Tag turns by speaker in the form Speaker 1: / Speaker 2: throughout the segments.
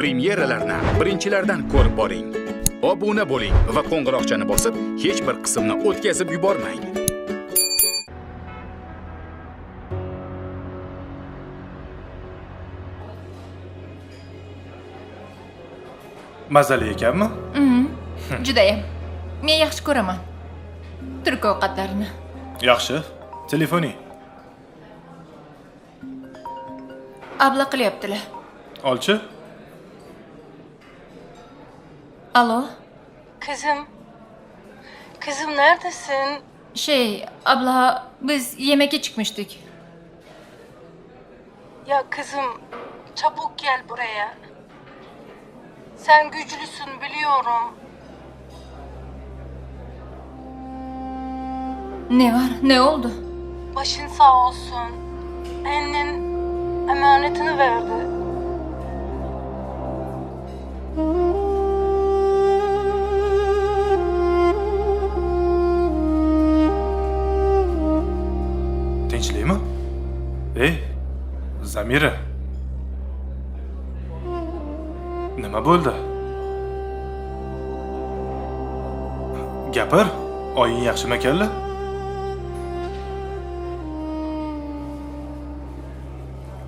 Speaker 1: Premyeralarni birinchilardan ko'rib boring. Obuna bo'ling va qo'ng'iroqchani bosib, hech bir qismni o'tkazib yubormang.
Speaker 2: Mazali ekanmi?
Speaker 3: Judayam. Men yaxshi ko'raman. Turk ovqatlarini.
Speaker 2: Yaxshi. Telefoning.
Speaker 3: Abla qilyaptilar.
Speaker 2: Olchi.
Speaker 3: Alo.
Speaker 4: Kızım neredesin?
Speaker 3: Abla biz yemeke çıkmıştık.
Speaker 4: Ya kızım çabuk gel buraya. Sen güçlüsün biliyorum.
Speaker 3: Ne var? Ne oldu?
Speaker 4: Başın sağ olsun. Annen emanetini verdi.
Speaker 2: Tinchlikmi? Zamira. Nima bo'ldi? Gapir. Oying yaxshimi ekanlar?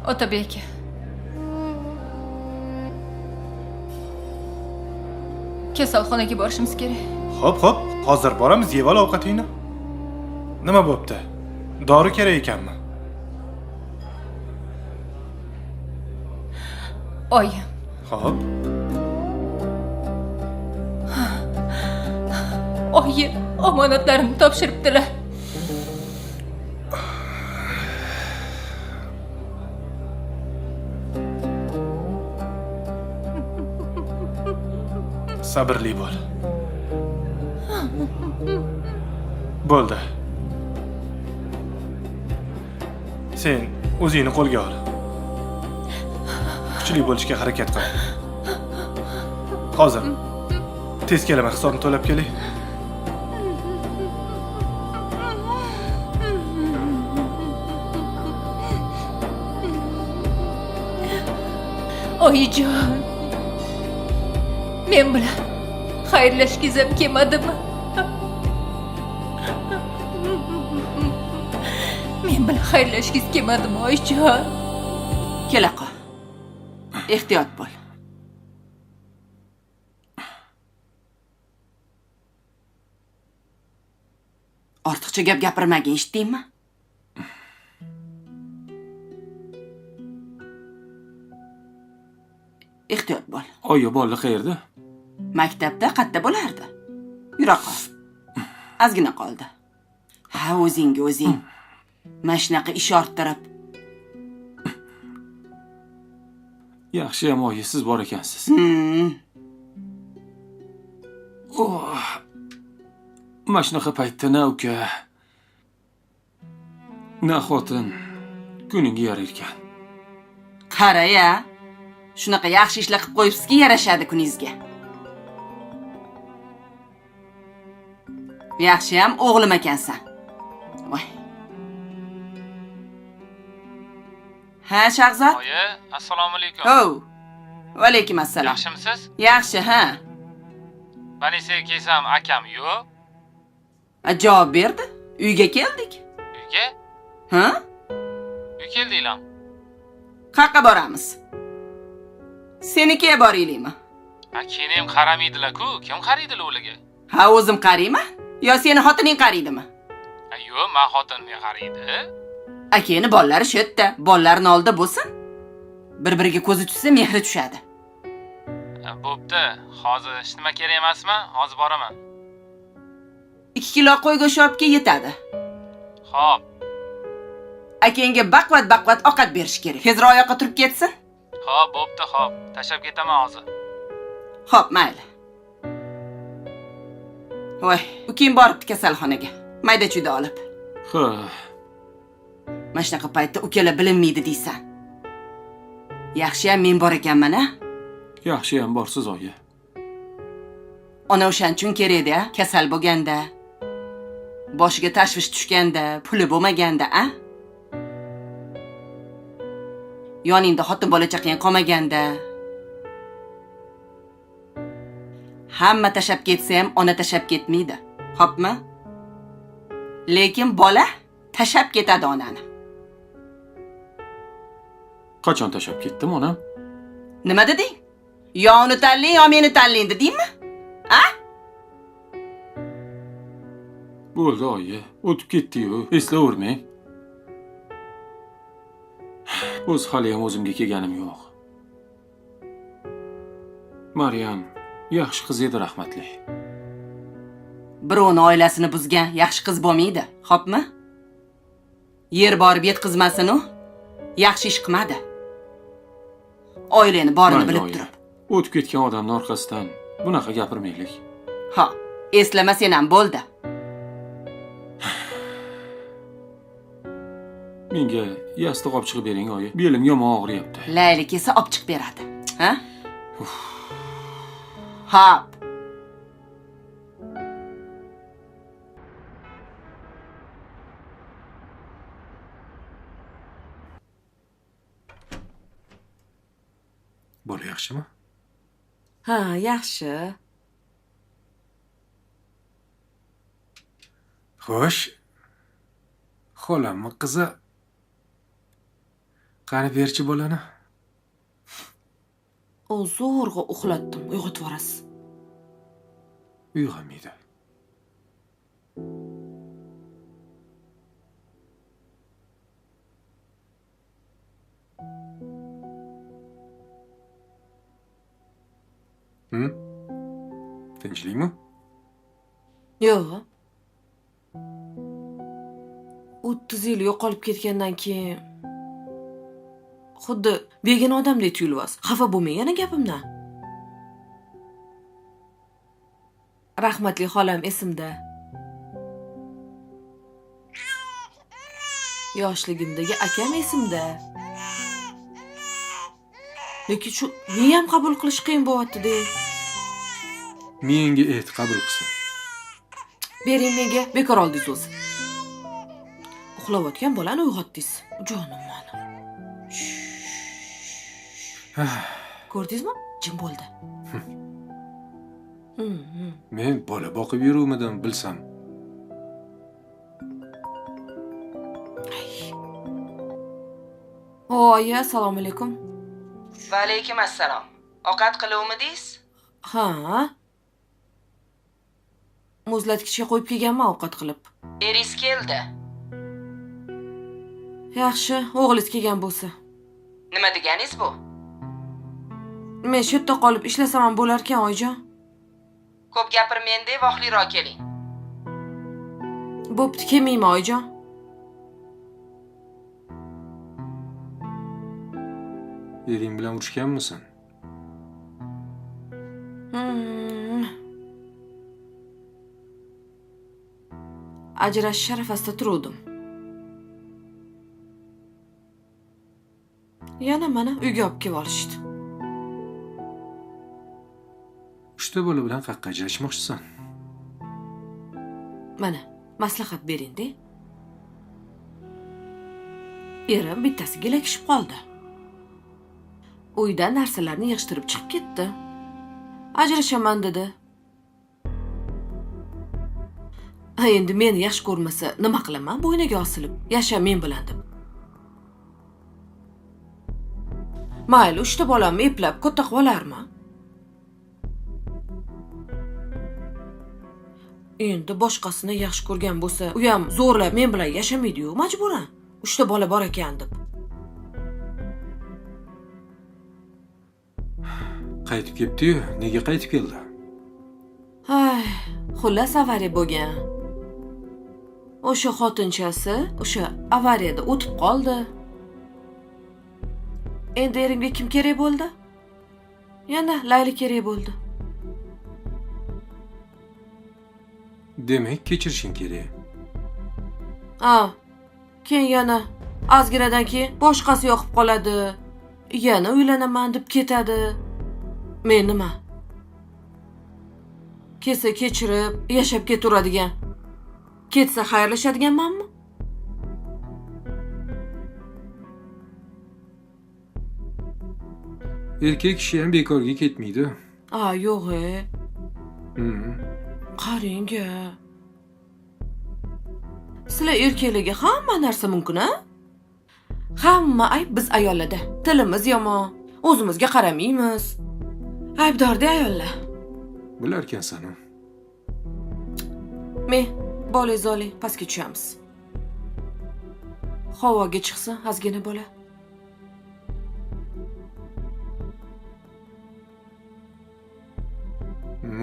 Speaker 3: O tabii ki. Kasalxonaga borishimiz kerak.
Speaker 2: Xo'p, hozir boramiz, yeb ol ovqatingni. Nima bo'pti? Dori kerak ekanmi?
Speaker 3: Oyim.
Speaker 2: Xo'p.
Speaker 3: Oyim omonatlarini topshiribdilar.
Speaker 2: Sabrli bo'l. Bo'ldi. Sen o'zingni qo'lga ol. Kuchli bo'lishga harakat qil. Hozir tez kelaman, hisobni to'lab keling.
Speaker 3: Oyijon. Men bilan xayrlashgiz ham kelmadimi? Men bilan xayrlashgiz kelmadimi, oyijon?
Speaker 5: Kela qol. Ehtiyot bo'l. Ortiqcha gap gapirmagin, eshitdingmi? Ehtiyot bo'l.
Speaker 6: Oyi, bola qayerda?
Speaker 5: Maktabda qayerda bo'lardi? Yura qol. Ozgina qoldi. Ha, o'zing. Mana shunaqa ish orttirib.
Speaker 6: Yaxshi ham oyi, siz bor ekansiz. Mana shunaqa paytda na uka, na xotin kuningga yarar ekan.
Speaker 5: Qara-ya. Shunaqa yaxshi ishlar qilib qo'yibsizki, yarashadi kuningizga. Yaxshi ham o'g'lim ekansan. Voy. Ha, Shahzod?
Speaker 7: Oyi, assalomu alaykum.
Speaker 5: Ho. Va alaykum assalom.
Speaker 7: Yaxshimisiz?
Speaker 5: Yaxshi, ha.
Speaker 7: Balisga kelsam akam yo'q.
Speaker 5: Javob berdi. Uyga keldik.
Speaker 7: Uyga?
Speaker 5: Ha?
Speaker 7: Uy keldinglar.
Speaker 5: Qayerga boramiz? Senikiga boraylikmi?
Speaker 7: Keyin ham qaramaydilar-ku. Kim qaraydilar ularga?
Speaker 5: Ha, o'zim qarayman yo seni xotining qaraydimi?
Speaker 7: Yo'q, men xotinim qaraydi.
Speaker 5: Akeni bollari shu yerda, bollarini oldida bo'lsin. Bir-biriga ko'zi tushsa, mehri tushadi.
Speaker 7: Bo'pti. Hozir hech nima kerak emasmi? Hozir boraman.
Speaker 5: 2 kilo qo'y go'shti olib kel, yetadi.
Speaker 7: Xo'p.
Speaker 5: Akenga baqvat ovqat berish kerak. Tezroq oyoqqa turib ketsin.
Speaker 7: Xo'p, bo'pti, xo'p. Tashlab ketaman hozir.
Speaker 5: Xo'p, mayli. Voy, ukang boribdi kasalxonaga. Mayda-chuyda olib.
Speaker 6: Xo'p.
Speaker 5: Mana shunaqa paytda ukalar bilinmaydi deysan. Yaxshi ham men bor ekanman-a?
Speaker 6: Yaxshi ham borsiz oyi.
Speaker 5: Ona o'shanchun kerak-da, kasal bo'lganda, boshiga tashvish tushganda, puli bo'lmaganda, a? Yoningda xotin bola chaqang qolmaganda, Hamma tashab ketsa ham ona tashab ketmaydi. Xo'pmi? Lekin bola tashab ketadi onani.
Speaker 6: Qachon tashab ketdim, onam?
Speaker 5: Nima deding? Yo uni tanlang, yo meni tanlang dedingmi? A?
Speaker 6: Bo'ldi, oyi. O'tib ketdi-yu, eslavermang. O'z hali ham o'zimga kelganim yo'q. Maryam yaxshi qiz edi, rahmatli.
Speaker 5: Birovni oilasini buzgan yaxshi qiz bo'lmaydi, xo'pmi? Yer borib yetkazmasin u. Yaxshi ish qilmadi. Oilani borini bilib turib.
Speaker 6: O'tib ketgan odamning orqasidan bunaqa gapirmaylik.
Speaker 5: Ha, eslamasan ham bo'ldi.
Speaker 6: Menga yostiq olib chiqib bering, oyi. Belim yomon og'riyapti.
Speaker 5: Layli kelsa olib chiqib beradi. Ha? Hop.
Speaker 2: Bola yaxshimi?
Speaker 5: Ha, yaxshi.
Speaker 2: Xo'sh. Xolamni qizi. Qani berchi bolani?
Speaker 5: O zo'rg'a uxlatdim, uyg'otib yuborasiz.
Speaker 2: Uyg'onmaydi. Tinchlikmi?
Speaker 8: Yo'q. 30 yil yo'qolib ketgandan keyin xuddi begona odamdek tuyulyapsiz. Xafa bo'lmang yana gapimdan. Rahmatli xolam esimda. Yoshligimdagi akam esimda. Lekin shu meni ham qabul qilish qiyin bo'lyapti-da.
Speaker 2: Menga et qabul qilsin.
Speaker 8: Bering menga, bekor oldingiz o'zi. Uxlayotgan bolani uyg'otdingiz. Jonim meni. Ko'rdingizmi? Jim bo'ldi.
Speaker 2: Men bola boqib yuruvmidim, bilsam.
Speaker 8: Oyi, assalomu alaykum.
Speaker 5: Va alaykum assalom. Ovqat qiluvmidingiz?
Speaker 8: Ha. Muzlatgichga qo'yib kelganman ovqat qilib.
Speaker 5: Eringiz keldi.
Speaker 8: Yaxshi, o'g'lingiz kelgan bo'lsa.
Speaker 5: Nima deganingiz bu?
Speaker 8: Men shu yerda qolib ishlasam ham bo'lar-ekan, oyijon.
Speaker 5: Ko'p gapirmang-da, vohliroq keling.
Speaker 8: Bo'pti, kelmayman, oyijon.
Speaker 2: Ering bilan urushganmisan?
Speaker 8: Ajrashish arafasida turuvdim. Yana mana uyga olib kelib olishdi.
Speaker 2: Uchta bola bilan qaqqa ajrashmoqchisan?
Speaker 8: Mana, maslahat bering-da. Erim bittasiga ilakishib qoldi. Uydan narsalarni yig'ishtirib chiqib ketdi. Ajrashaman dedi. Endi meni yaxshi ko'rmasa, nima qilaman? Bo'yniga osilib, yasha men bilan deb. Mayli, 3 ta bolamni eplab katta qilib olarman. Endi boshqasini yaxshi ko'rgan bo'lsa, u ham zo'rlab men bilan yashamaydi-yu, majburan. 3 ta bola bor ekan deb.
Speaker 2: Qaytib ketdi-yu, nega qaytib keldi?
Speaker 8: Ay, xullas avariya bo'lgan. O'sha xotinchasi o'sha avariyada o'tib qoldi. Endi erimga kim kerak bo'ldi? Yana Layli kerak bo'ldi.
Speaker 2: Demak, kechirishing kerak.
Speaker 8: Keyin yana ozginadan keyin boshqasi yoqib qoladi. Yana uylanaman deb ketadi. Men nima? Kelsa kechirib, yashab keturadigan. Ketsa xayrlashadiganmanmi?
Speaker 2: Erkak kishi ham bekorga ketmaydi.
Speaker 8: Yo'q. Qarang-a. Sizlar erkaklarga hamma narsa mumkin-a? Hamma ayb biz ayollarda. Tilimiz yomon, o'zimizga qaramaymiz. Aybdor-da ayollar.
Speaker 6: Bilarkansan.
Speaker 8: Men bola zoli pastga tushamiz. Havoga chiqsin ozgina bola.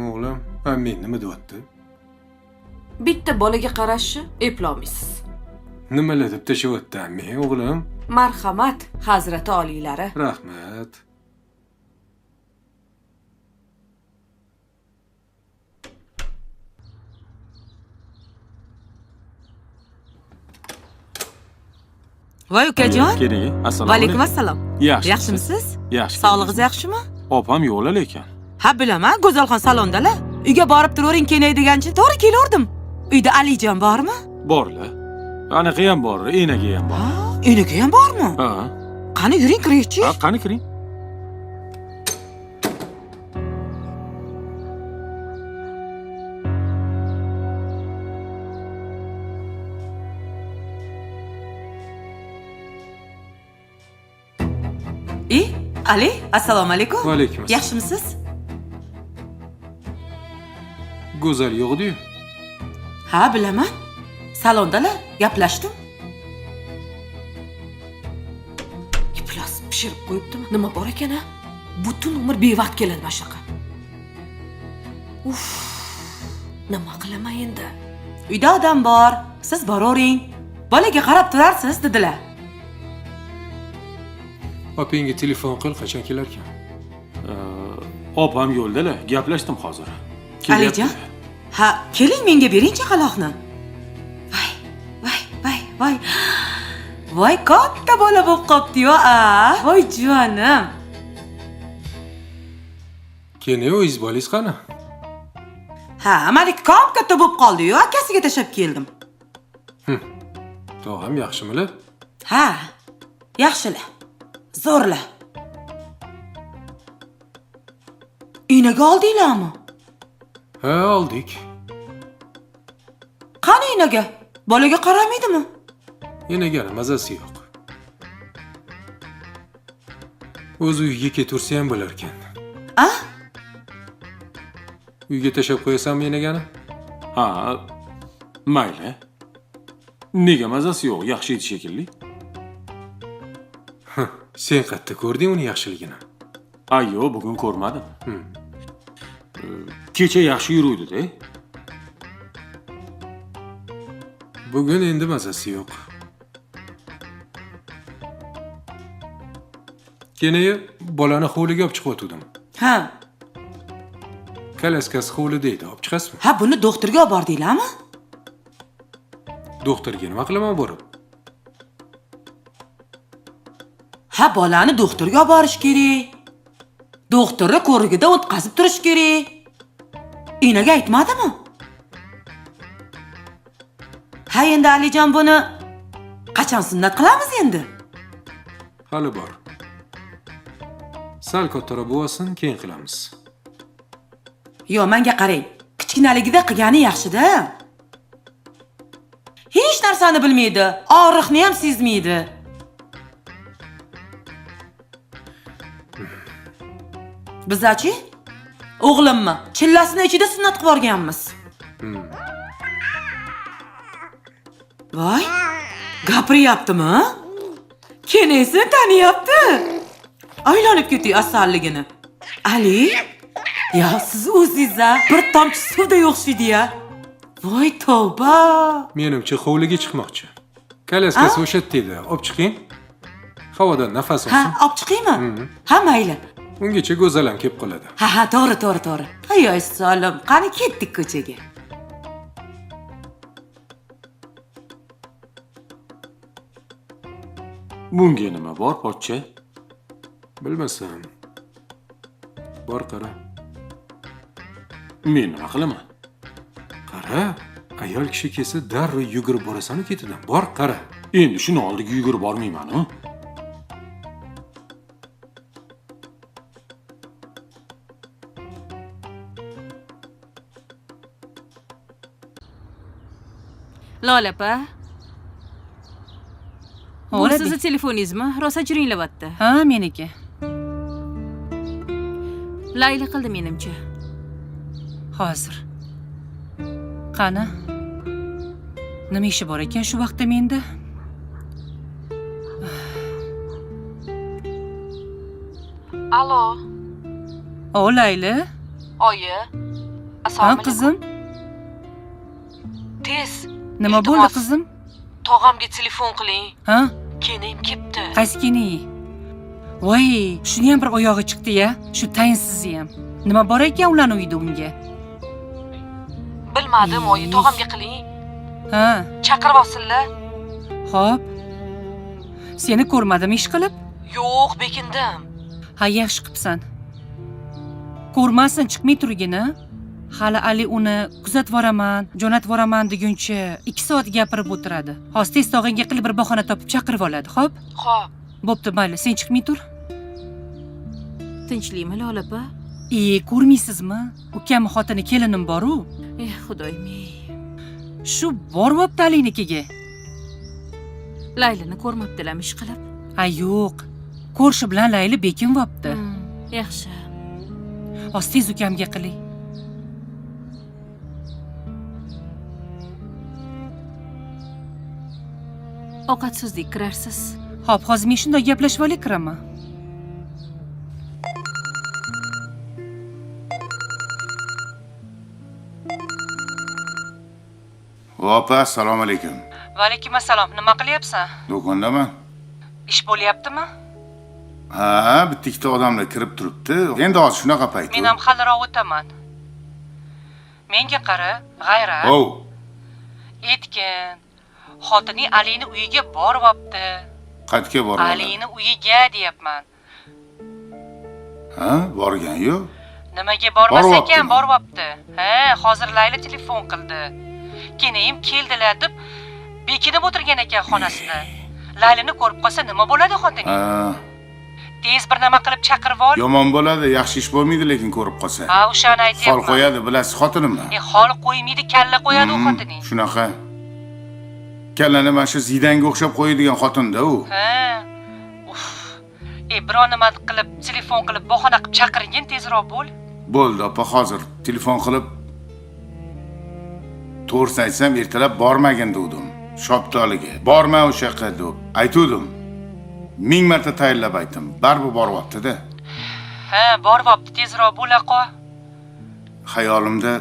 Speaker 6: O'g'lim, men nima deyapti?
Speaker 8: Bitta bolaga qarashni eplolmaysiz.
Speaker 6: Nimalar deb tashyapti men o'g'lim?
Speaker 8: Marhamat, hazrati oliylari.
Speaker 6: Rahmat.
Speaker 9: Voy ukajon.
Speaker 6: Keling, assalomu
Speaker 9: Va alaykum assalom.
Speaker 6: Yaxshi.
Speaker 9: Yaxshimisiz?
Speaker 6: Yaxshi.
Speaker 9: Sog'lig'ingiz yaxshimi?
Speaker 6: Opam yo'qlar lekin.
Speaker 9: Ha, bilaman, Go'zalxon salondalar. Uyga borib turavering kenay degancha to'g'ri kelgandim. Uyda Alijon bormi?
Speaker 6: Borlar. Anaqa ham bor, enaga ham bor.
Speaker 9: Ha, enaka ham bormi?
Speaker 6: Ha.
Speaker 9: Qani yuring, kiraychi.
Speaker 6: Ha, qani kiring.
Speaker 9: Ali, assalomu alaykum.
Speaker 6: Va alaykum assalom.
Speaker 9: Yaxshimisiz?
Speaker 6: Go'zal yo'q-ku.
Speaker 9: Ha, bilaman. Salondalar, gaplashdim.
Speaker 8: Iflos pishirib qo'yibdimi? Nima bor ekan-a? Butun umr bevaqt keladi mana shunaqa. Uf. Nima qilaman endi?
Speaker 9: Uyda odam bor, siz boravering. Bolaga qarab turarsiz, dedilar.
Speaker 6: Opangga telefon qil, qachon kelarkan? Opam yo'ldalar, gaplashdim hozir.
Speaker 9: Alijon, ha, keling menga bering chaqaloqni. Voy. Voy, katta bola bo'lib qopti-yu, voy jonim.
Speaker 6: Keling, o'zingiz bolangiz qani?
Speaker 9: Ha, Malik katta bo'lib qoldi-yu, akasiga tashab keldim.
Speaker 6: Tog'am yaxshimilar?
Speaker 9: Ha, yaxshilar. Zo'rlar. Enaga oldinglarmi?
Speaker 6: Ha, oldik.
Speaker 9: Qani enaga? Bolaga qaramaydimi?
Speaker 6: Enagani mazasi yo'q. O'z uyiga ketursa ham bo'lar ekan.
Speaker 9: A?
Speaker 6: Uyga tashab qo'yasanmi enagani?
Speaker 10: Ha, mayli. Nega mazasi yo'q, yaxshi edi shekilli.
Speaker 6: Sen qayerda ko'rding uni yaxshiligini?
Speaker 10: Ayyo, bugun ko'rmadim. Kecha yaxshi yuruvdi-da.
Speaker 6: Bugun endi mazasi yo'q. Keyin bolani hovliga olib chiqib o'tdim.
Speaker 9: Ha.
Speaker 6: Kalaskasi hovlida edi, olib chiqasizmi?
Speaker 9: Ha, buni doktorga olib bordinglarmi?
Speaker 6: Doktorga nima qilaman borib?
Speaker 9: Ha, bolani doktorga olib borish kerak. Doktorni ko'rigida o'tkazib turish kerak. Enaga aytmadimi? Ha, endi Alijon buni qachon sunnat qilamiz endi?
Speaker 6: Hali bor. Sal kattaroq bo'lsin, keyin qilamiz.
Speaker 9: Yo, menga qarang. Kichkinaligida qilgani yaxshi-da. Hech narsani bilmaydi, og'riqni ham sezmaydi. Bizachi? O'g'limmi? Chillasini ichida sunnat qilib borganmiz. Voy, gapiryaptimi? Kenesi taniyapti. Aylanib ketdi asalligini. Ali, ya siz o'zingiz-a bir tomchi suvda yo'qshidi-ya. Voy tavba.
Speaker 6: Menimcha hovliga chiqmoqchi. Kalaskasi o'sha yerda edi, olib chiqing. Havodan nafas olsin.
Speaker 9: Ha, olib chiqaymi? Ha, mayli.
Speaker 6: Ungacha go'zal ham kelib qoladi.
Speaker 9: Ha, to'g'ri. Ayoy solim, qani ketdik ko'chaga.
Speaker 10: Bunga nima bor, pochcha?
Speaker 6: Bilmasam. Bor qara.
Speaker 10: Men nima qilaman?
Speaker 6: Qara, ayol kishi kelsa darrov yugurib borasan ketidan. Bor qara.
Speaker 10: Endi shuni oldiga yugurib bormayman-ku.
Speaker 8: Lola opa. Bu
Speaker 9: O'g'li
Speaker 8: sizni telefoningizmi? Rosa jiringlayapti.
Speaker 9: Ha, meniki.
Speaker 8: Layla qildi menimcha.
Speaker 9: Hozir. Qani? Nima ishi bor ekan shu vaqtda menda?
Speaker 4: Alo,
Speaker 9: O, Layli.
Speaker 4: oyi.
Speaker 9: Ha,
Speaker 4: Assalomu
Speaker 9: qizim.
Speaker 4: Tez.
Speaker 9: Nima bo'ldi, qizim?
Speaker 4: Tog'amga telefon qiling.
Speaker 9: Ha?
Speaker 4: Kenim ketdi.
Speaker 9: Qaysi keni? Voy, shuni ham bir oyog'i chiqdi-ya, shu tayinsizi ham. Nima bor ekan ularning uyida unga?
Speaker 4: Bilmadim, oyi, tog'amga qiling.
Speaker 9: Ha,
Speaker 4: Chaqiryapsizlar?
Speaker 9: xo'p. Seni ko'rmadim ish qilib?
Speaker 4: Yo'q, bekindim.
Speaker 9: Ha, yaxshi qilibsan. Ko'rmasin, chiqmay turgini. Hali Ali uni kuzatvoraman, jo'natvoraman deguncha 2 soat gapirib o'tiradi. Hozir tez tog'ingga qilib bir bahona topib chaqirib oladi, xo'p?
Speaker 4: Xo'p.
Speaker 9: Bo'pti, mayli, sen chiqmay tur.
Speaker 8: Tinchlikmi Lola opa?
Speaker 9: Ko'rmaysizmi? Ukam xotini kelinim bor-u.
Speaker 8: Xudoyim.
Speaker 9: Shu boryapti Alinikiga.
Speaker 8: Laylani ko'rmabdilarmi ish qilib?
Speaker 9: Ha, yo'q. Ko'rshi bilan Layli bekinvopti.
Speaker 8: Yaxshi.
Speaker 9: Hozir tez ukamga qiling.
Speaker 8: Ovqatsizlik kirarsiz.
Speaker 9: Xo'p, hozir men shunday gaplashib olay kiraman.
Speaker 11: Opa, assalomu alaykum.
Speaker 9: Va alaykum assalom. Nima qilyapsan?
Speaker 11: Do'kondaman.
Speaker 9: Ish bo'lyaptimi?
Speaker 11: Ha, bitta ikkita odamlar kirib turibdi. Endi hozir shunaqa payt.
Speaker 9: Men ham haliroq o'taman. Menga qara, g'ayrat.
Speaker 11: Ov,
Speaker 9: Aytgin. Xotining Alini uyiga boryapti.
Speaker 11: qayerga boradi?
Speaker 9: Alini uyiga deyapman.
Speaker 11: Ha, borgan-yu.
Speaker 9: Nimaga bormas
Speaker 11: Boryaptimi?
Speaker 9: ekan, boryapti. Ha, hozir Layla telefon qildi. Kenayim keldilar deb bekinib o'tirgan ekan xonasida. Laylani ko'rib qolsa nima bo'ladi xotining?
Speaker 11: Ha,
Speaker 9: Tez bir nima qilib chaqirib ol.
Speaker 11: yomon bo'ladi, yaxshi ish bo'lmaydi lekin ko'rib qolsa.
Speaker 9: Ha, o'shani
Speaker 11: Xol
Speaker 9: aytyapman.
Speaker 11: qo'yadi, bilasiz xotinimni.
Speaker 9: Xol qo'ymaydi, kalla qo'yadi u xotining.
Speaker 11: Shunaqa. Kallani mana shu Zidanga o'xshab qo'yadigan xotinda u.
Speaker 9: Ha. Uf. Biron nima qilib, telefon qilib, bahona qilib chaqiringin, tezroq bo'l.
Speaker 11: Bo'ldi, opa, hozir telefon qilib to'g'risini aytsam, ertalab bormagin dedim. Shoptoliga. Borma o'sha yoqqa deb aytdim. 1000 marta tayinlab aytdim. Baribir boryapti-da.
Speaker 9: Ha, boryapti, tezroq bo'la qol.
Speaker 11: Xayolimda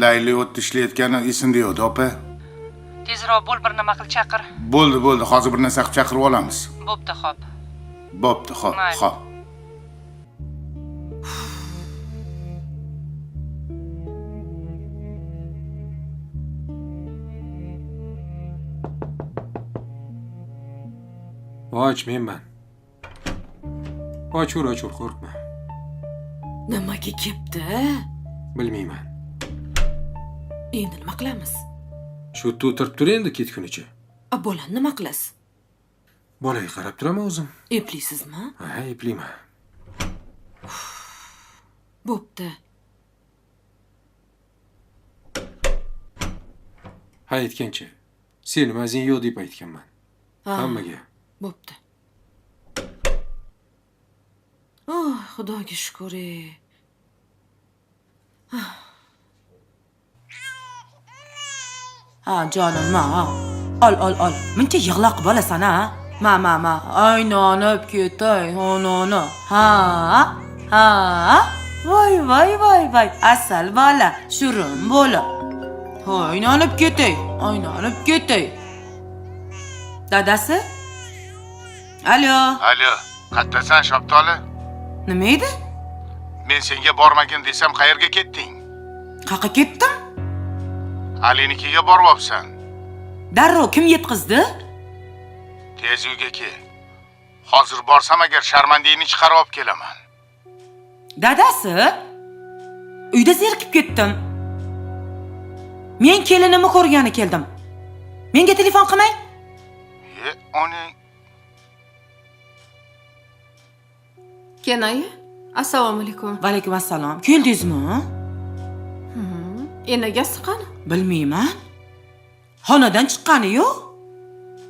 Speaker 11: Layli o'tda ishlayotgani esimda yo'q, opa.
Speaker 9: Tezroq bo'l, bir nima qil chaqir.
Speaker 11: Bo'ldi, hozir bir narsa qilib chaqirib olamiz.
Speaker 9: Bo'pti, xo'p.
Speaker 11: Bo'pti, xo'p,
Speaker 9: Mayli.
Speaker 11: xo'p.
Speaker 6: Och menman. Ochur, qo'rqma.
Speaker 8: Nimaga kepti?
Speaker 6: Bilmayman.
Speaker 8: Endi nima qilamiz?
Speaker 6: Shu yerda o'tirib tur endi ketgunicha.
Speaker 8: Bolani nima qilasiz?
Speaker 6: Bolaga qarab turaman o'zim.
Speaker 8: Eplaysizmi?
Speaker 6: Ha, eplayman.
Speaker 8: Bo'pti.
Speaker 6: Ha, aytgancha. Seni mazin yo'q deb aytganman. Hammaga.
Speaker 8: Bo'pti. Oh, xudoga shukr.
Speaker 9: Ha, jonim, ma. Ol. Muncha yig'loq bo'lasan, ha? Ma. Aynonib ketay, onona. Ha. Voy. Asal bola, shirin bola. Aynonib ketay. Dadasi? Alo.
Speaker 11: Alo, qayerdasan, Shoptoli?
Speaker 9: Nima edi?
Speaker 11: Men senga bormagin desam, qayerga ketding?
Speaker 9: Qaqa ketdim?
Speaker 11: Alinikiga boryapsan.
Speaker 9: Darrov kim yetkazdi?
Speaker 11: Tez uyga kel. Hozir borsam agar Sharmandiyni chiqarib olib kelaman.
Speaker 9: Dadasi? Uyda zerikib ketdim. Men kelinimni ko'rgani keldim. Menga telefon qilmang.
Speaker 11: Oning
Speaker 3: Kenay, assalomu alaykum.
Speaker 9: Va alaykum assalom. Keldingizmi?
Speaker 3: Enagasi qani?
Speaker 9: Bilmayman.
Speaker 5: Xonadan chiqqani yo'q.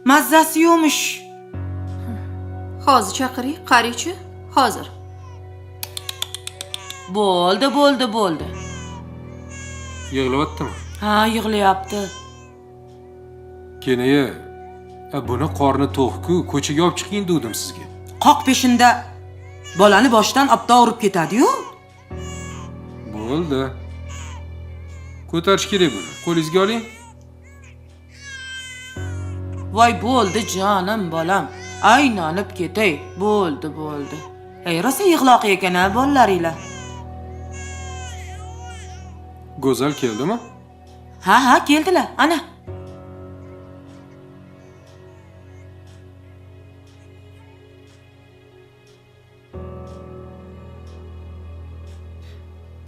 Speaker 5: Mazzasi yo'mish.
Speaker 3: Hozir chaqiring, qaraychi. Hozir.
Speaker 5: Bo'ldi.
Speaker 6: Yig'layaptimi?
Speaker 5: Ha, yig'layapti.
Speaker 6: Kenaya, buni qorni to'q-ku, ko'chaga olib chiqing dedim sizga.
Speaker 5: Qoq peshinda bolani boshdan opto urib ketadi-yu.
Speaker 6: Bo'ldi. Ko'tarish kerak buni. Qo'lingizga oling.
Speaker 5: Voy bo'ldi jonim bolam. Aylanib ketay. Bo'ldi. Ey, rosa yig'loq ekan-a bolalaringlar.
Speaker 6: Go'zal keldimi?
Speaker 5: Ha, keldilar. Ana.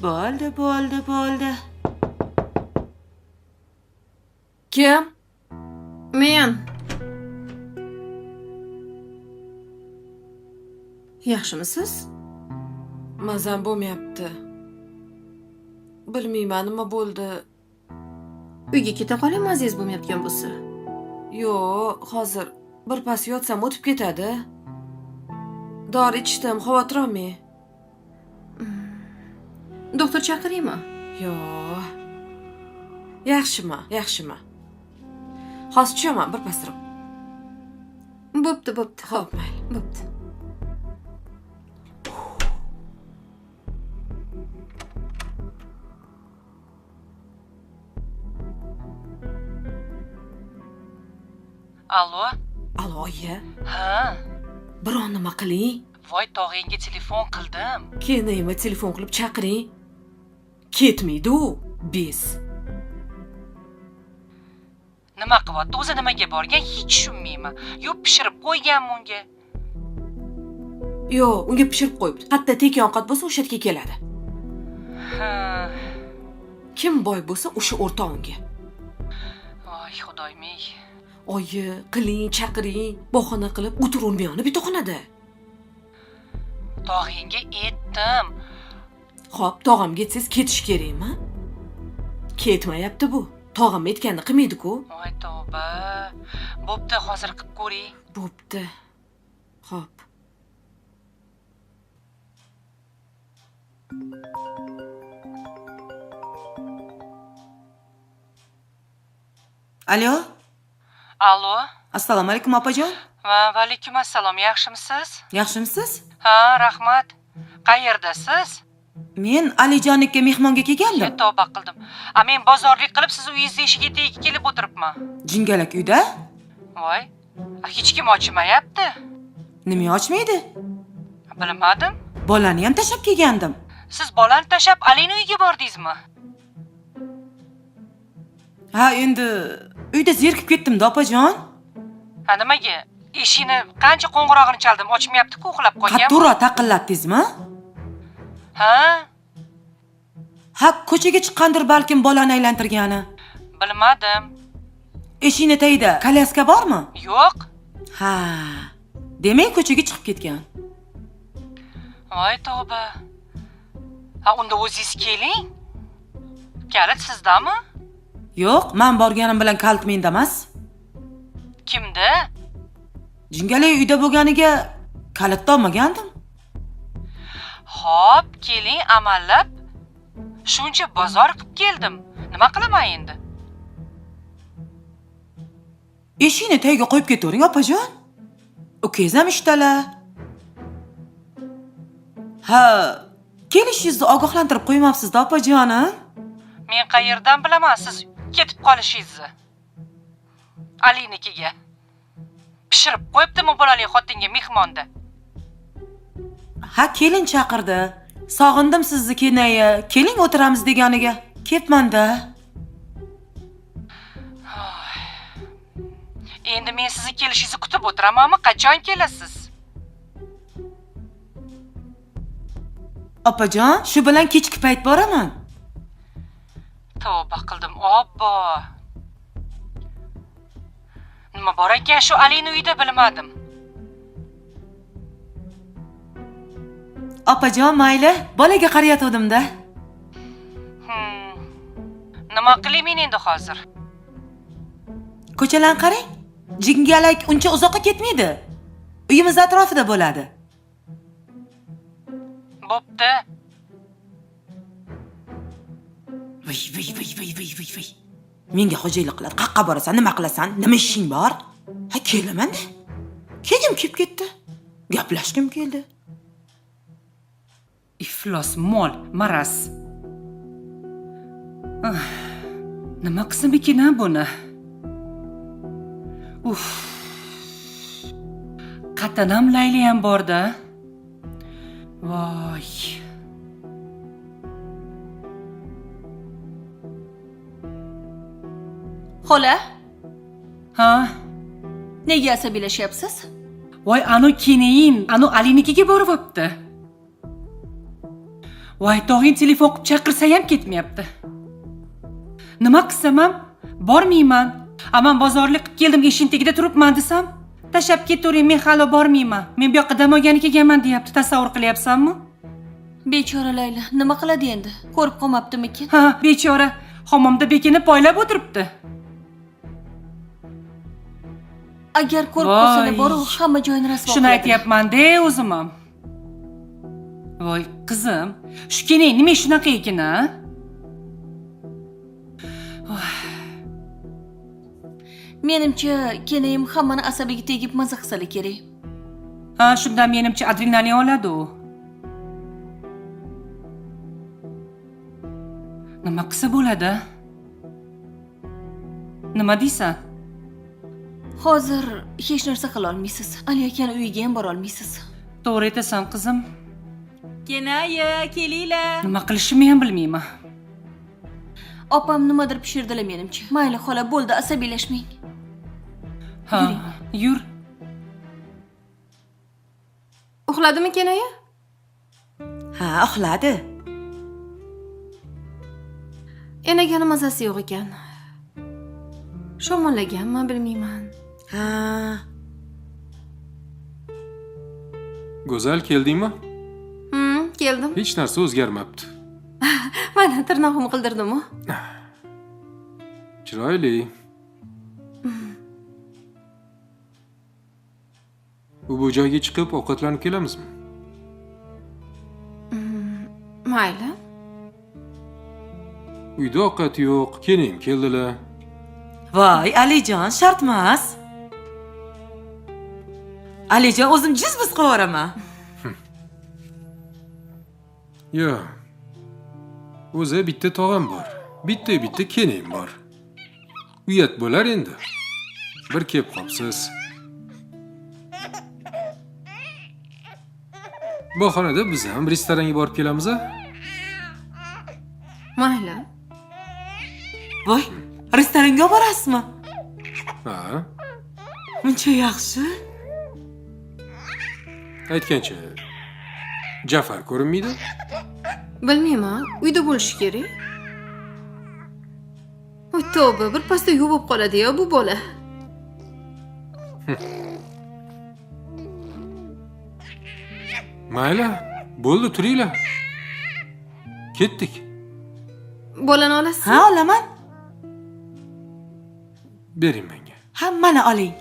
Speaker 5: Bo'ldi.
Speaker 8: Kim?
Speaker 3: Men. Yaxshimisiz?
Speaker 8: Mazam bo'lmayapti. Bilmayman nima bo'ldi.
Speaker 3: Uyga keta qoling, mazingiz bo'lmayotgan bo'lsa.
Speaker 8: Yo'q, hozir birpas yotsam o'tib ketadi. Dori ichdim, xavotir olmang.
Speaker 3: Doktor chaqiraymi?
Speaker 8: Yo'q. Yaxshima. Hozir tushaman birpasroq.
Speaker 3: Bo'pti.
Speaker 8: Xo'p, mayli.
Speaker 3: Bo'pti.
Speaker 9: Allo?
Speaker 8: Alo, oyi.
Speaker 9: Ha,
Speaker 8: Biron nima qiling.
Speaker 9: voy tog'angga telefon qildim.
Speaker 8: Kenaymi telefon qilib chaqiring. Ketmaydi-u, bez.
Speaker 9: Nima qilyapti? O'zi nimaga borgan? Hech tushunmayman. Yo pishirib qo'yganmi unga?
Speaker 8: Yo'q, unga pishirib qo'yibdi. Hatto tek ovqat bo'lsa o'sha yerga keladi.
Speaker 9: Ha,
Speaker 8: Kim boy bo'lsa o'sha o'rtoq unga.
Speaker 9: voy xudoyim-ey.
Speaker 8: Oyi, qiling, chaqiring. Bahona qilib o'tirolmayoni bitta xonada.
Speaker 9: Tog'angga aytdim.
Speaker 8: Xo'p, tog'amga aytsangiz ketish kerakmi? Ketmayapti bu. Tog'am aytganini qilmaydi-ku.
Speaker 9: Voy tavba. Bo'pti, hozir qilib ko'ring.
Speaker 8: Bo'pti. Xo'p.
Speaker 5: Alo?
Speaker 9: Allo?
Speaker 5: Assalomu alaykum opajon.
Speaker 9: Va alaykum assalom. Yaxshimisiz?
Speaker 5: Yaxshimisiz?
Speaker 9: Ha, rahmat. Qayerdasiz?
Speaker 5: Men Alijonnikka mehmonga kelgandim.
Speaker 9: Tavba qildim. Men bozorlik qilib siz uyingizni eshigiga tegib kelib o'tiribman.
Speaker 5: Jingalak uyda?
Speaker 9: Voy. Hech kim ochmayapti.
Speaker 5: Nima ochmaydi?
Speaker 9: Bilmadim.
Speaker 5: Bolani ham tashab kelgandim.
Speaker 9: Siz bolani tashab Alini uyiga bordingizmi?
Speaker 5: Ha, endi uyda zerikib ketdim-da opajon.
Speaker 9: Ha, nimaga? Eshikni qancha qo'ng'irog'ini chaldim, ochmayapti-ku, uxlab qolgan.
Speaker 5: Qattiqroq taqillatdingizmi?
Speaker 9: Ha?
Speaker 5: Ha, ko'chaga chiqqandir balkim bolani aylantirgani.
Speaker 9: Bilmadim.
Speaker 5: Eshikni tagida kolyaska bormi?
Speaker 9: Yo'q.
Speaker 5: Ha. Demak, ko'chaga chiqib ketgan.
Speaker 9: Voy tavba. Ha, unda o'zingiz keling. Kalit sizdami?
Speaker 5: Yo'q, men borganim bilan kalit menda emas.
Speaker 9: Kimda?
Speaker 5: Jingalak uyda bo'lganiga kalit topmagandim.
Speaker 9: Xo'p, keling amallab. Shuncha bozor qilib keldim. Nima qilaman endi?
Speaker 5: Eshikni tagiga qo'yib ketavering, opajon. Ukangiz ham ishdalar. Ha, kelishingizni ogohlantirib qo'ymabsiz-da, opajonim.
Speaker 9: Men qayerdan bilaman siz ketib qolishingizni? Alinikiga. Pishirib qo'yibdimi bolali xotinga mehmonda?
Speaker 5: Ha, kelin chaqirdi. Sog'indim sizni Kenaya. Keling o'tiramiz deganiga. Ketmanda.
Speaker 9: Endi men sizni kelishingizni kutib o'tiramanmi? Qachon kelasiz?
Speaker 5: Opajon, shu bilan kechki payt boraman.
Speaker 9: Tavba qildim, obbo. Nima bor ekan shu Alini uyida bilmadim.
Speaker 5: Opajon, mayli, bolaga qarayotgandim-da.
Speaker 9: Nima qilayman endi hozir?
Speaker 8: Ko'chalarni qarang. Jingalak uncha uzoqqa ketmaydi. Uyimiz atrofida bo'ladi.
Speaker 4: Bo'pti.
Speaker 8: Voy. Menga xo'jaylik qiladi. Qaqqa borasan, nima qilasan? Nima ishing bor? Ha, kelaman-da. Kelib ketdi. Gaplashgim keldi.
Speaker 9: Iflos mol, maraz. Nima qilsam ekan buni? Qatanam Layli ham borda. Voy.
Speaker 3: Xola,
Speaker 9: Ha?
Speaker 3: nega asabiylashyapsiz?
Speaker 9: Voy, anu keyin, anu Alinikiga borib o'pdi. Voy, tog'ing telefon qilib chaqirsa ham ketmayapti. Nima qilsam ham bormayman. Aman bozorlik qilib keldim, eshik tagida turibman desam, tashab ketavering, men hali bormayman. Men bu yoqqa dam olgani kelganman deyapti. Tasavvur qilyapsanmi?
Speaker 3: Bechora Layla, nima qiladi endi? Ko'rib qolmabdimikin?
Speaker 9: Ha, bechora, hammomda bekini poylab o'tiribdi.
Speaker 3: Agar ko'rib qolsa boru hamma joyini rasvo qiladi.
Speaker 9: Shuni aytyapman-da o'zim ham. Voy, qizim, shu keling nima shunaqa ekan, a?
Speaker 3: Menimcha, kenayim hammani asabiga tegib maza qilsali kerak.
Speaker 9: Ha, shundan menimcha adrenalin oladi u. Nima qilsa bo'ladi? Nima deysan?
Speaker 3: Hozir hech narsa qila olmaysiz. Ali akani uyiga ham bora olmaysiz.
Speaker 9: To'g'ri aytasan, qizim.
Speaker 3: Kenaya, kelinglar.
Speaker 9: Nima qilishimni ham bilmayman.
Speaker 3: Opam nimadir pishirdilar menimcha. Mayli xola, bo'ldi, asabiylashmang.
Speaker 9: Ha, yur.
Speaker 3: Uxladimi Kenaya?
Speaker 8: Ha, uxladi.
Speaker 3: Enagani mazasi yo'q ekan. Sho'mallaganmi, bilmayman.
Speaker 8: Ha,
Speaker 6: Go'zal, keldingmi?
Speaker 3: Keldim.
Speaker 6: Hech narsa o'zgarmabdi.
Speaker 3: Mana tirnog'imni qildirdim-ku.
Speaker 6: Chiroyli. Bu joyga chiqib ovqatlanib kelamizmi?
Speaker 3: Mayli.
Speaker 6: Uyda ovqat yo'q, keling keldilar.
Speaker 8: voy, Alijon, shart emas. Alijon, o'zim jiz-biz qilib
Speaker 6: Yo. O'zi bitta tog'am bor. Bitta keling bor. Uyat bo'lar endi. Bir kelib qopsiz. Bu xonada biz ham restoranga borib kelamiz-a?
Speaker 3: Mayli.
Speaker 8: Voy, restoranga borasizmi?
Speaker 6: Ha,
Speaker 8: Muncha yaxshi.
Speaker 6: aytgancha. Jafar ko'rinmaydi?
Speaker 3: Bilmayman, uyda bo'lishi kerak. Voy, tavba, bir pasda yuvib qoladi-ya bu bola.
Speaker 6: Mayli, bo'ldi, turinglar. Ketdik.
Speaker 3: Bolani olasizmi?
Speaker 8: Ha, olaman.
Speaker 6: Bering menga.
Speaker 8: Hammani oling.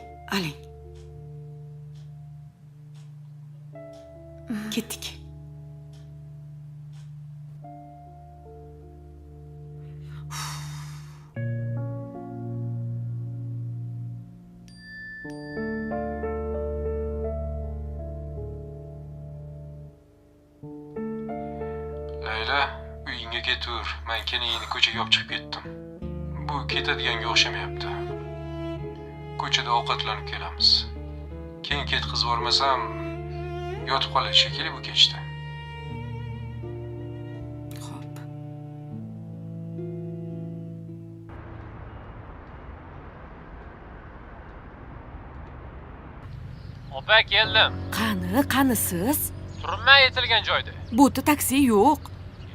Speaker 8: Ketdik.
Speaker 6: Layla, uyingga ketur. Men kenayini ko'chaga olib chiqib ketdim. Bu ketadiganga o'xshamayapti. Ko'chada ovqatlanib kelamiz. Keyin ketkizib bormasam, yotib qoladi shekilli bu kechda.
Speaker 8: Xo'p.
Speaker 7: Opa, keldim.
Speaker 8: Qani siz?
Speaker 7: Turibman aytilgan joyda.
Speaker 8: Bu yerda taksi yo'q.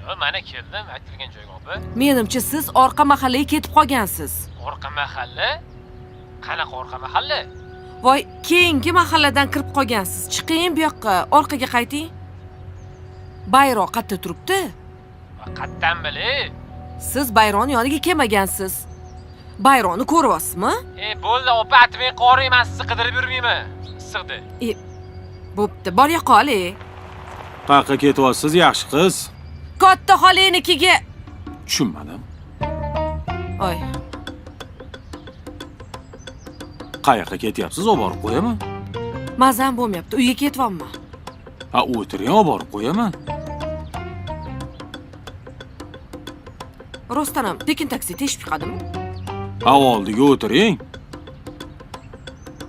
Speaker 7: Yo, mana keldim aytilgan joyga, opa.
Speaker 8: Menimcha siz orqa mahallaga ketib qolgansiz.
Speaker 7: Orqa mahalla? Qanaqa orqa mahalla?
Speaker 8: Voy, keyingi mahalladan kirib qolgansiz. Chiqing bu yoqqa, orqaga qayting. Bayroq qayerda turibdi?
Speaker 7: Qattan bilib.
Speaker 8: Siz Bayron yoniga kelmagansiz. Bayronni ko'ryapsizmi?
Speaker 7: Bo'ldi, opa, atmay qoring, men sizni qidirib yurmayman. Issiqda.
Speaker 8: Bo'pti, bor yoqol.
Speaker 10: Qayerga ketyapsiz, yaxshi qiz?
Speaker 8: Katta xolenikiga.
Speaker 10: Tushunmadim.
Speaker 8: Oy,
Speaker 10: Qayerga ketyapsiz? Olib borib qo'yaman.
Speaker 8: mazam bo'lmayapti. Uyga ketyapman.
Speaker 10: Ha, o'tiring, olib borib qo'yaman.
Speaker 8: Rostdan ham Pekin taksi teshib chiqadimi?
Speaker 10: Ha, oldiga o'tiring.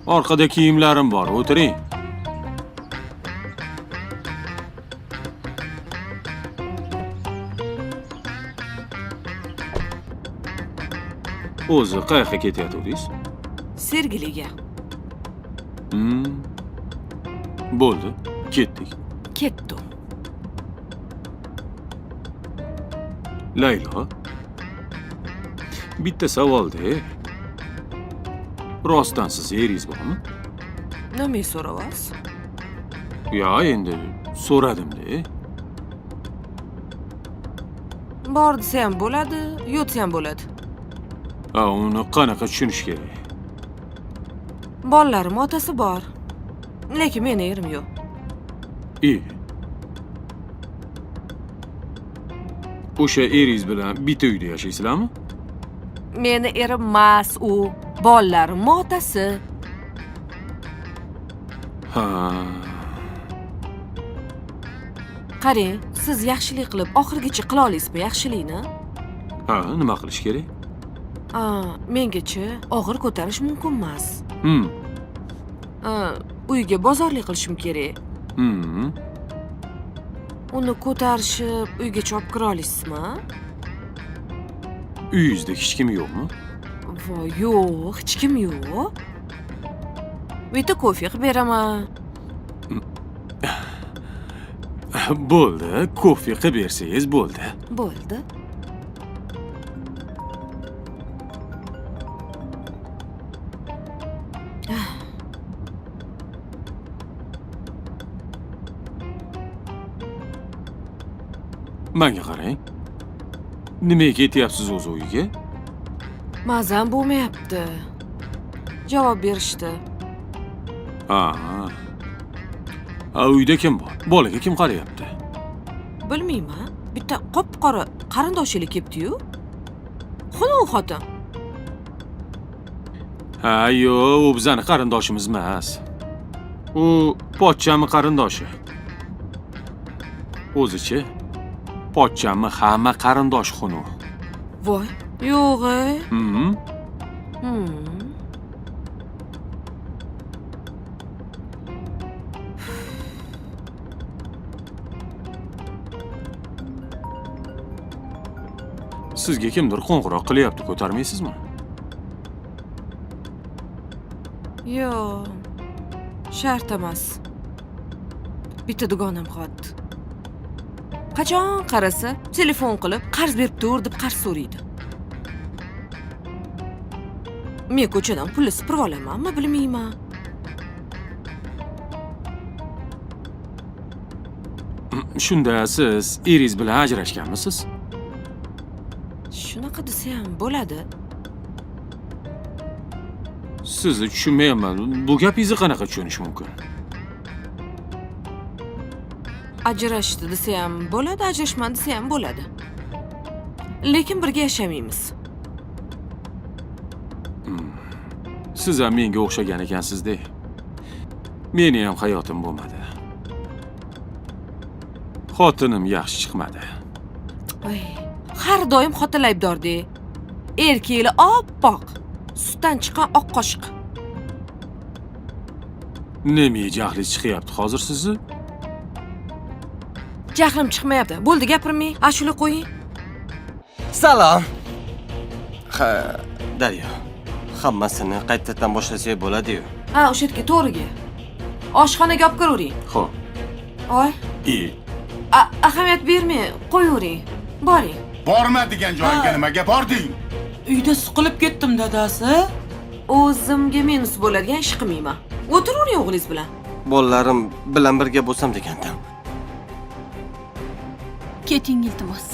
Speaker 10: Orqada kiyimlarim bor, o'tiring. O'zi qayerga ketyapsiz?
Speaker 8: Sergiliga.
Speaker 10: Bo'ldi, ketdik.
Speaker 8: Ketdim.
Speaker 10: Laylo. Bitta savolda. Rostdan siz eringiz bormi?
Speaker 8: Nima so'rayapsiz?
Speaker 10: Yo, endi so'radim-da.
Speaker 8: Bor desa ham bo'ladi, yo'q desa ham bo'ladi.
Speaker 10: Ha, uni qanaqa tushunish kerak?
Speaker 8: Bolalarim otasi bor. Lekin meni erim yo'q.
Speaker 10: O'sha eringiz bilan bitta uyda yashaysizlarmi?
Speaker 8: Meni erim emas, u bolalarim otasi.
Speaker 10: Ha.
Speaker 8: Qarang, siz yaxshilik qilib oxirgacha qila olasizmi yaxshilikni?
Speaker 10: Ha, nima qilish kerak?
Speaker 8: Mengacha og'ir ko'tarish mumkin emas.
Speaker 10: Hmm.
Speaker 8: Uyga bozorlik qilishim kerak. Uni ko'tarishib uygacha olib kira olasizmi?
Speaker 10: Uyingizda hech kim yo'qmi?
Speaker 8: Voy, yo'q, hech kim yo'q. Bitta kofe qilib beraman.
Speaker 10: Bo'ldi, kofe qilib bersangiz bo'ldi.
Speaker 8: Bo'ldi.
Speaker 10: Menga qarang. Nimaga ketyapsiz o'z uyiga?
Speaker 8: Mazam bo'lmayapti. Javob berishdi.
Speaker 10: Ha. Uyda kim bor? Bolaga kim qarayapti?
Speaker 8: Bilmayman. Bitta qop-qora qarindoshlik kelibdi-yu. Xunuk xotin.
Speaker 10: Ha, yo'q, u bizning qarindoshimiz emas. U pochchami qarindoshi. O'zichi pochchami hamma qarindosh xunuk.
Speaker 8: Voy, yo'q-e.
Speaker 10: Sizga kimdir qo'ng'iroq qilyapti, ko'tarmaysizmi?
Speaker 8: Yo'q. Shart emas. Bitta dugonam qoldi. Qachon qarasa, telefon qilib, qarz berib tur deb qarz so'raydi. Men ko'chadan pulni sipirib olamanmi, bilmayman.
Speaker 10: Shunda siz eringiz bilan ajrashganmisiz?
Speaker 8: Shunaqa desa ham bo'ladi.
Speaker 10: Sizni tushunmayapman. Bu gapingizni qanaqa tushunish mumkin?
Speaker 8: Ajrashdi desa ham bo'ladi, ajrashman desa ham bo'ladi. Lekin birga yashamaymiz.
Speaker 10: Siz ham menga o'xshagan ekansiz-da. Meni ham hayotim bo'lmadi. Xotinim yaxshi chiqmadi.
Speaker 8: Voy, har doim xotin aybdor-da. Erkaklar oppoq, sutdan chiqqan oq qoshiq.
Speaker 10: Nima jahlingiz chiqyapti hozir sizni?
Speaker 8: Jahlim chiqmayapti. Bo'ldi, gapirmang. Ashula qo'ying.
Speaker 12: Salom. Ha, Daryo. Hammasini qaytadan boshlasak bo'ladi-yu.
Speaker 8: Ha, o'sha yerga to'g'riga. Oshxonaga olib kiravering.
Speaker 10: Xo'p.
Speaker 8: Oy. Ahamiyat bermay, qo'yavering. Boring.
Speaker 11: Borma degan joyga nimaga bording?
Speaker 5: Uyda siqilib ketdim, dadasi.
Speaker 8: O'zimga minus bo'ladigan ish qilmayman. O'tiravering o'g'lingiz bilan.
Speaker 12: Bolalarim bilan birga bo'lsam degandim.
Speaker 3: Keting, iltimos.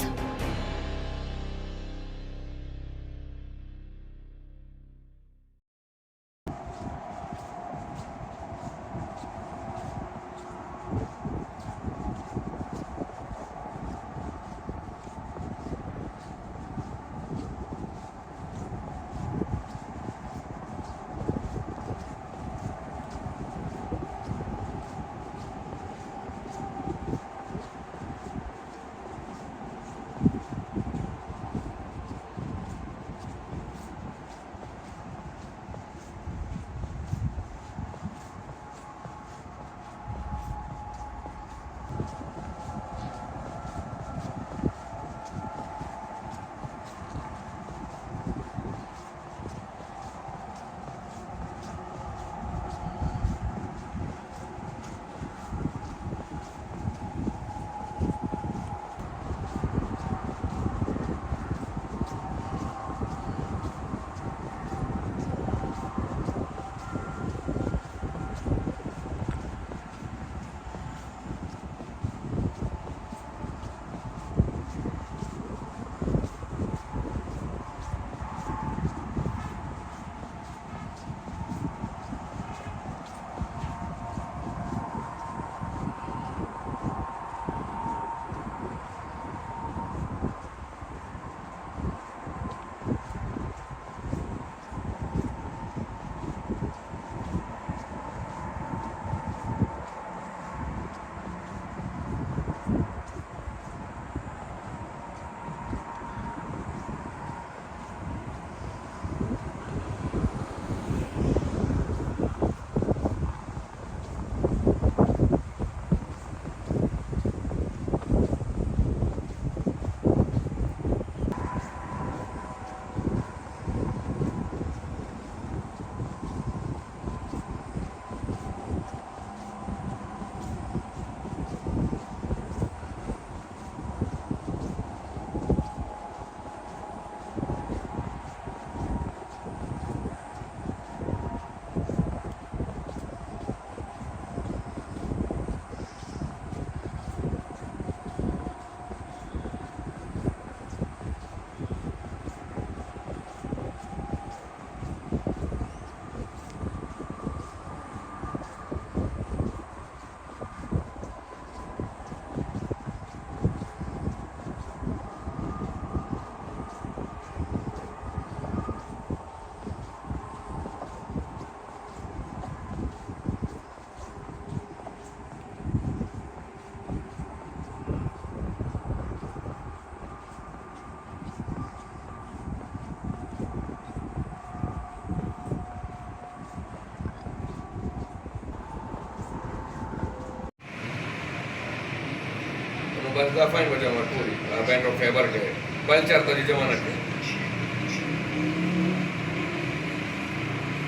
Speaker 6: बस दफाई वजह मत पूरी band of favour के बल चलता जी जमाना के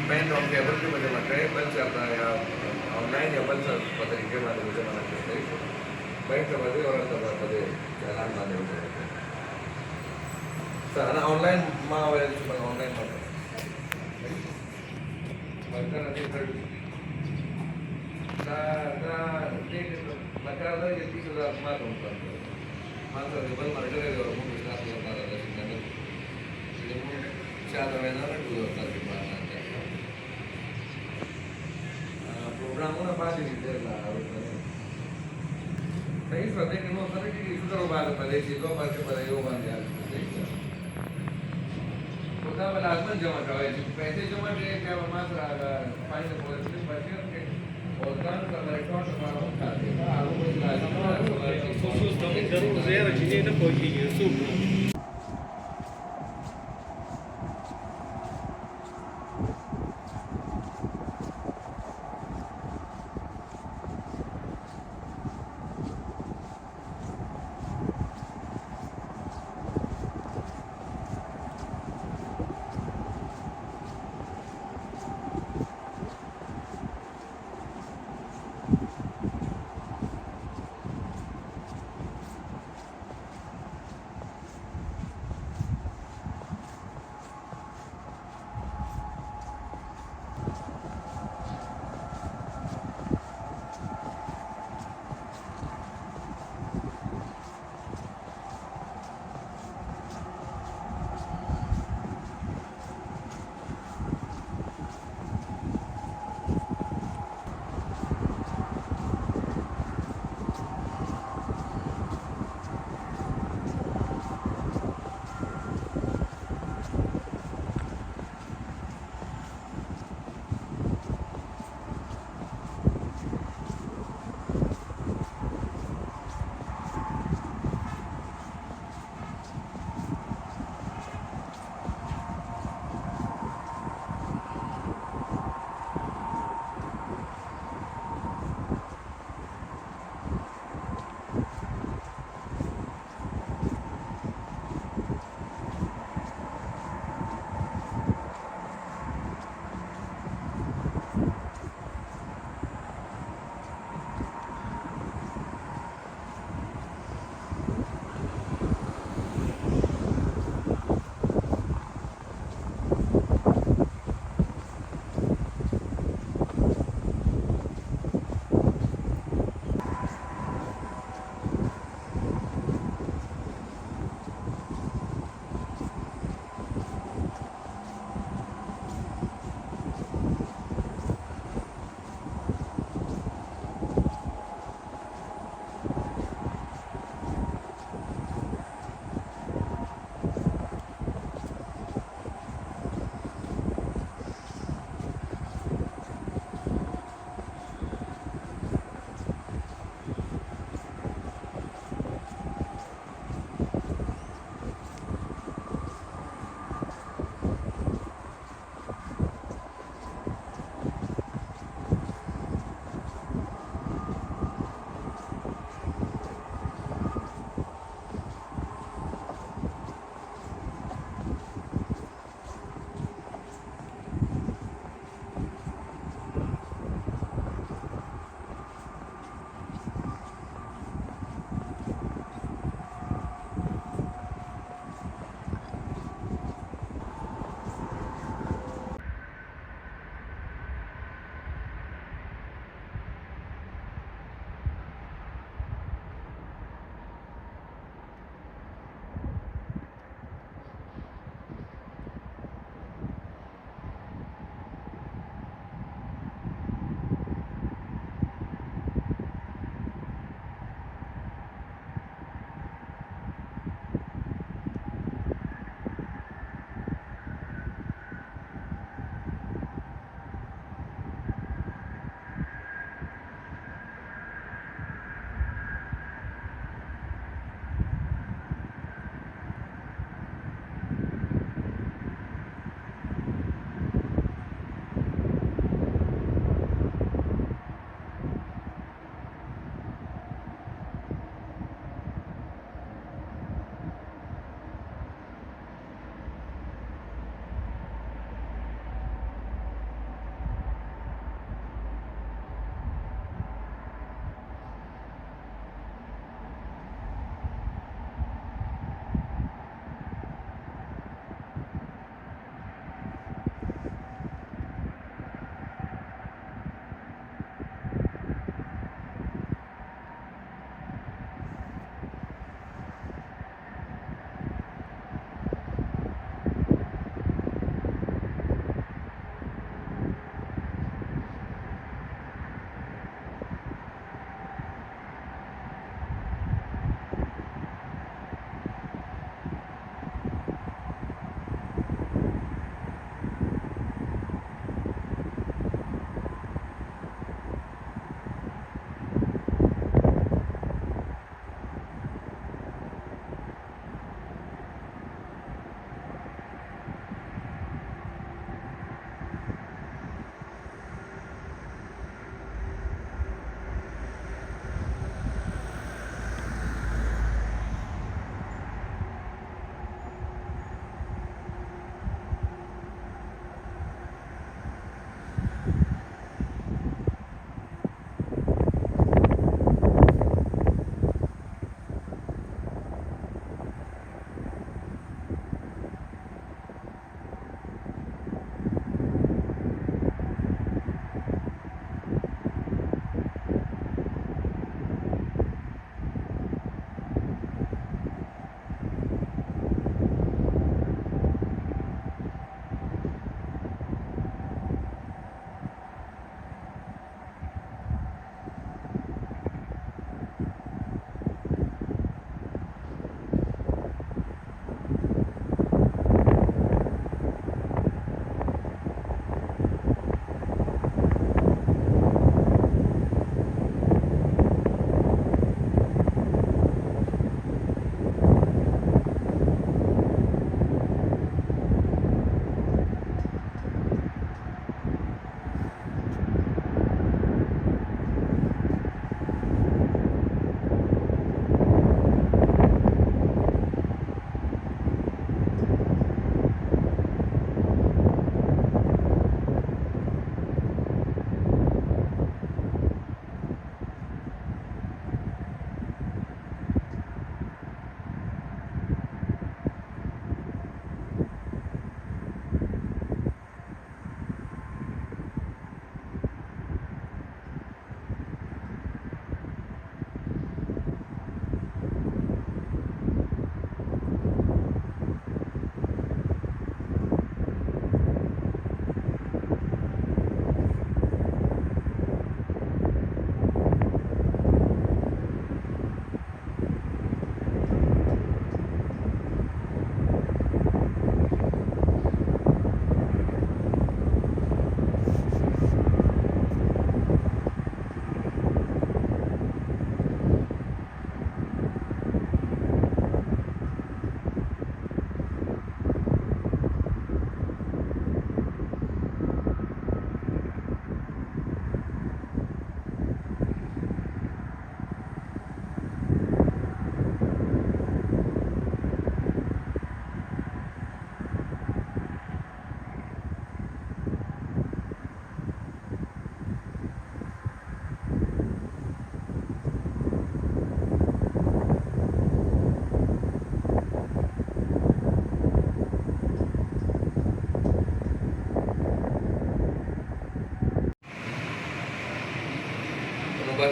Speaker 6: band of favour के वजह मत है बल चलता है या ऑनलाइन या बल चल पता नहीं के बाद वजह मत है बैंड का वजह और तब पता चलान माने हो जाएगा सर ना ऑनलाइन मां वेल ऑनलाइन मत बंकर नहीं कर ठीक है मकादा ये 30,000 मार होता है मानता है बल मार करे और मुझे क्लास में बता रहा था कि मैं चाहता मैं ना टू होता है बात आता है प्रोग्राम ना बात नहीं दे रहा है सही बात है कि नो सर कि इस तरह बात पहले चीजों पर के पर यो बन गया खुदा वाला आजमन जमा कराए पैसे जमा दे क्या मात्रा फाइन पॉलिसी बचे के और काम का रिकॉर्ड हमारा होता है आगे कोई जरूर ज़्यादा चीजें ना पहुंची है सुबह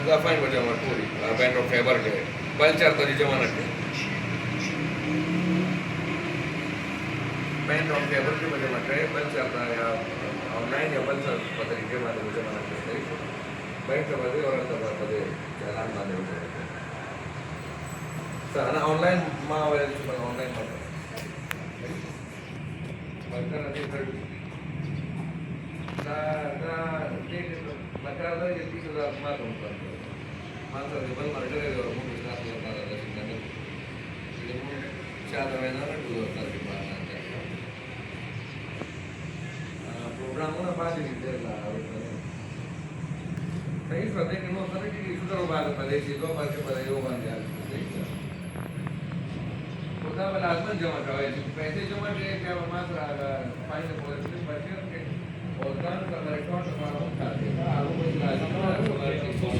Speaker 6: फाइन बजा हमारे पूरी बैंड ऑफ फेबर के बल चारता जी जमाना के बैंड ऑफ फेबर के बजा मटे बल चारता या ऑनलाइन या बल चार पता नहीं के मारे बजा मना के बैंक का बजे और अंदर बजे चालान माने हो जाए सर ना ऑनलाइन माँ वाले जो ऑनलाइन माने बंकर अभी कर ना देख बंकर अगर ये 30,000 मार दूँ कर मात्र रिबल मार्केट है और मुझे ना तो मार रहा है सिंगल ये मुझे चार महीना में 2,000 के बाद आता है प्रोग्राम ना बाद ही दे ला सही श्रद्धे के नो सर कि सुधर बात पहले चीजों पर के पहले यो बन गया होता वाला आजमन जमा कराए पैसे जमा दे क्या मात्र फाइन पॉलिसी बचे के और काम का रिकॉर्ड का होता है आरो कोई लाजमी